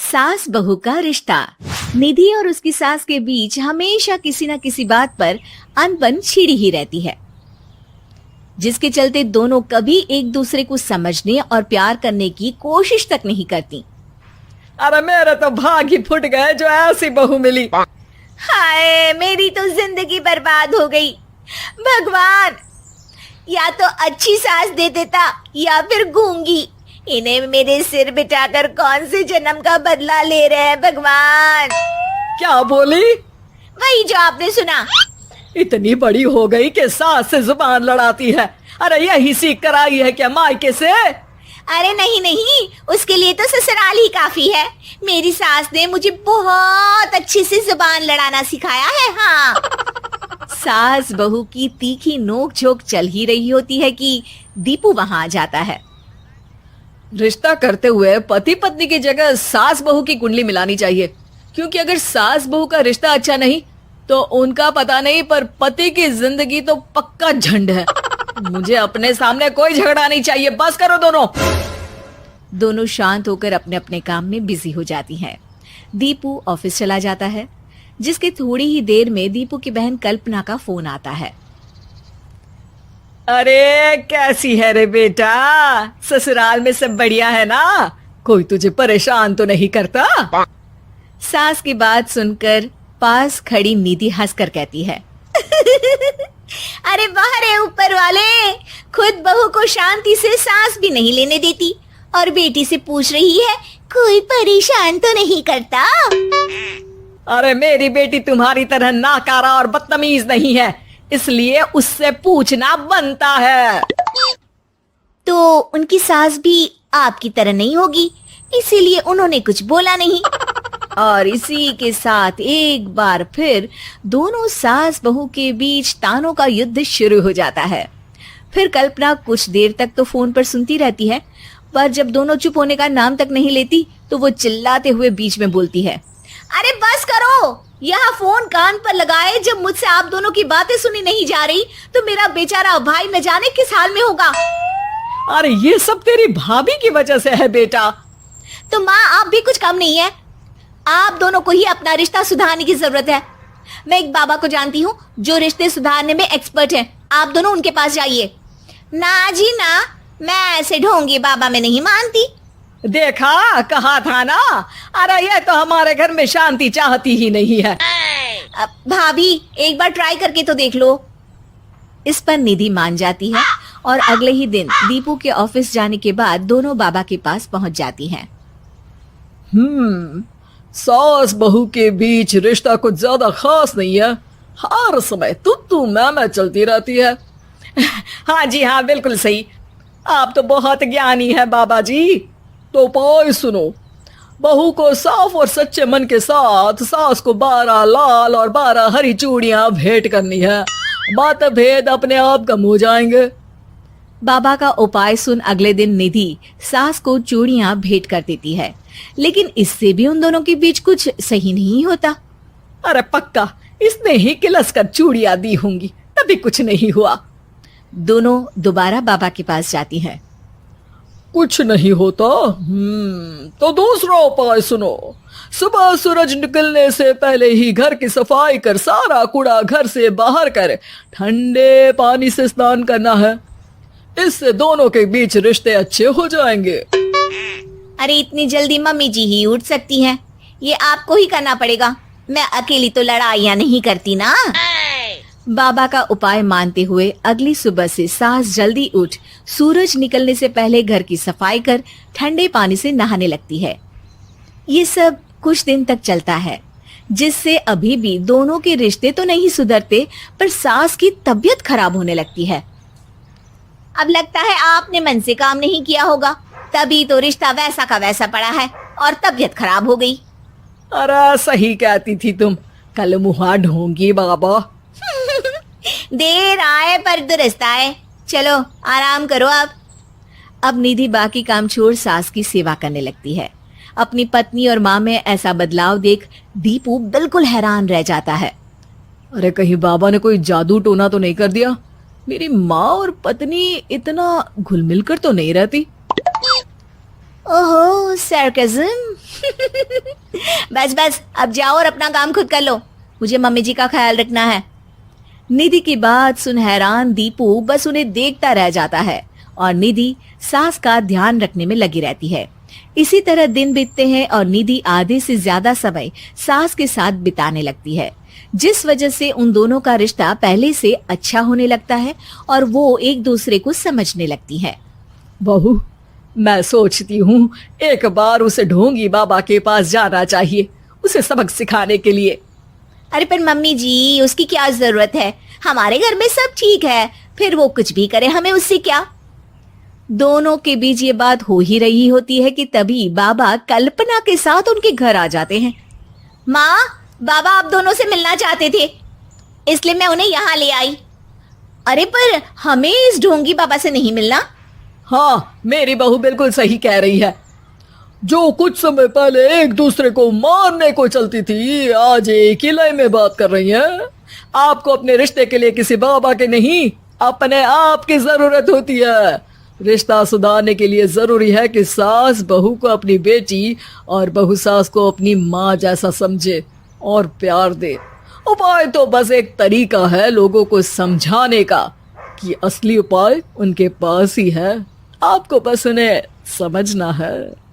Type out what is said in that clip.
सास बहू का रिश्ता। निधि और उसकी सास के बीच हमेशा किसी न किसी बात पर अनबन छिड़ी ही रहती है, जिसके चलते दोनों कभी एक दूसरे को समझने और प्यार करने की कोशिश तक नहीं करती। अरे मेरे तो भाग ही फुट गए जो ऐसी बहू मिली। हाय, मेरी तो जिंदगी बर्बाद हो गई। भगवान, या तो अच्छी सास दे देता या फिर गूंगी। इन्हें मेरे सिर बिठाकर कौन से जन्म का बदला ले रहे हैं भगवान। क्या बोली? वही जो आपने सुना। इतनी बड़ी हो गई कि सास से जुबान लड़ाती है। अरे यही सीख कर आई है क्या मायके से? अरे नहीं नहीं, उसके लिए तो ससुराल ही काफी है। मेरी सास ने मुझे बहुत अच्छे से जुबान लड़ाना सिखाया है। हाँ। सास बहू की तीखी नोक झोंक चल ही रही होती है कि दीपू वहां आ जाता है। रिश्ता करते हुए पति पत्नी की जगह सास बहू की कुंडली मिलानी चाहिए, क्योंकि अगर सास बहू का रिश्ता अच्छा नहीं तो उनका पता नहीं, पर पति की जिंदगी तो पक्का झंड है। मुझे अपने सामने कोई झगड़ा नहीं चाहिए। बस करो दोनों। दोनों शांत होकर अपने अपने काम में बिजी हो जाती हैं। दीपू ऑफिस चला जाता है, जिसके थोड़ी ही देर में दीपू की बहन कल्पना का फोन आता है। अरे कैसी है रे बेटा? ससुराल में सब बढ़िया है ना? कोई तुझे परेशान तो नहीं करता? सास की बात सुनकर पास खड़ी निधि हंसकर कहती है, अरे बाहर है ऊपर वाले, खुद बहू को शांति से सांस भी नहीं लेने देती और बेटी से पूछ रही है कोई परेशान तो नहीं करता। अरे मेरी बेटी तुम्हारी तरह नाकारा और बदतमीज नहीं है, इसलिए उससे पूछना बनता है। तो उनकी सास भी आपकी तरह नहीं होगी, इसीलिए उन्होंने कुछ बोला नहीं। और इसी के साथ एक बार फिर दोनों सास बहू के बीच तानों का युद्ध शुरू हो जाता है। फिर कल्पना कुछ देर तक तो फोन पर सुनती रहती है, पर जब दोनों चुप होने का नाम तक नहीं लेती तो वो चिल्लाते हुए बीच में बोलती है, अरे बस करो, यह फोन कान पर लगाए जब मुझसे आप दोनों की बातें सुनी नहीं जा रही तो मेरा बेचारा भाई न जाने किस हाल में होगा। अरे ये सब तेरी भाभी की वजह से है बेटा। तो माँ, आप भी कुछ कम नहीं है। आप दोनों को ही अपना रिश्ता सुधारने की जरूरत है। मैं एक बाबा को जानती हूँ जो रिश्ते सुधारने में एक्सपर्ट हैं। आप दोनों उनके पास जाइए। ना जी ना, मैं ऐसे ढोंगी बाबा में नहीं मानती। देखा, कहा था ना। अरे ये तो हमारे घर में शांति चाहती ही नहीं है। भाभी, एक बार ट्राई करके तो देख लो। इस पर निधि मान जाती है और अगले ही दिन दीपू के ऑफिस जाने के बाद दोनों बाबा के पास पहुंच जाती हैं। सास बहू के बीच रिश्ता कुछ ज्यादा खास नहीं है। हर समय तू मैं चलती रहती है। हाँ जी हाँ, बिल्कुल सही। आप तो बहुत ज्ञानी है बाबा जी। तो उपाय सुनो। बहू को साफ और सच्चे मन के साथ सास को 12 लाल और 12 हरी चूड़ियां भेंट करनी है। बात भेद अपने आप कम हो जाएंगे। बाबा का उपाय सुन अगले दिन निधि सास को चूड़ियां भेंट कर देती है, लेकिन इससे भी उन दोनों के बीच कुछ सही नहीं होता। अरे पक्का इसने ही किलस कर चूड़ियां दी होंगी, तभी कुछ नहीं हुआ। दोनों दोबारा बाबा के पास जाती हैं। कुछ नहीं होता। तो दूसरा उपाय सुनो। सुबह सूरज निकलने से पहले ही घर की सफाई कर सारा कूड़ा घर से बाहर कर ठंडे पानी से स्नान करना है। इससे दोनों के बीच रिश्ते अच्छे हो जाएंगे। अरे इतनी जल्दी मम्मी जी ही उठ सकती हैं? ये आपको ही करना पड़ेगा। मैं अकेली तो लड़ाइयाँ नहीं करती ना। बाबा का उपाय मानते हुए अगली सुबह से सास जल्दी उठ सूरज निकलने से पहले घर की सफाई कर ठंडे पानी से नहाने लगती है। ये सब कुछ दिन तक चलता है, जिससे अभी भी दोनों के रिश्ते तो नहीं सुधरते, पर सास की तबीयत खराब होने लगती है। अब लगता है आपने मन से काम नहीं किया होगा, तभी तो रिश्ता वैसा का वैसा पड़ा है और तबीयत खराब हो गई। अरे सही कहती थी तुम। कल मुहा ढोंगी बाबा। देर आए पर दुरुस्त आए। चलो आराम करो अब निधि बाकी काम छोड़ सास की सेवा करने लगती है। अपनी पत्नी और माँ में ऐसा बदलाव देख दीपू बिल्कुल हैरान रह जाता है। अरे कहीं बाबा ने कोई जादू टोना तो नहीं कर दिया? मेरी माँ और पत्नी इतना घुल मिल कर तो नहीं रहती। ओहो सरकज़म। बस बस अब जाओ और अपना काम खुद कर लो, मुझे मम्मी जी का ख्याल रखना है। निधि की बात सुन हैरान दीपू बस उन्हें देखता रह जाता है और निधि सास का ध्यान रखने में लगी रहती है। इसी तरह दिन बीतते हैं और निधि आधे से ज्यादा समय सास के साथ बिताने लगती है, जिस वजह से उन दोनों का रिश्ता पहले से अच्छा होने लगता है और वो एक दूसरे को समझने लगती है। बहू, मैं सोचती हूँ एक बार उसे ढोंगी बाबा के पास जाना चाहिए, उसे सबक सिखाने के लिए। अरे पर मम्मी जी, उसकी क्या जरूरत है, हमारे घर में सब ठीक है, फिर वो कुछ भी करे, हमें उससे क्या। दोनों के बीच ये बात हो ही रही होती है कि तभी बाबा कल्पना के साथ उनके घर आ जाते हैं। माँ, बाबा आप दोनों से मिलना चाहते थे, इसलिए मैं उन्हें यहाँ ले आई। अरे पर हमें इस ढोंगी बाबा से नहीं मिलना। हाँ, मेरी बहू बिल्कुल सही कह रही है। जो कुछ समय पहले एक दूसरे को मारने को चलती थी, आज एक ही लय में बात कर रही है। आपको अपने रिश्ते के लिए किसी बाबा के नहीं, अपने आप की जरूरत होती है। रिश्ता सुधारने के लिए जरूरी है कि सास बहू को अपनी बेटी और बहू सास को अपनी माँ जैसा समझे और प्यार दे। उपाय तो बस एक तरीका है लोगों को समझाने का कि असली उपाय उनके पास ही है, आपको बस उन्हें समझना है।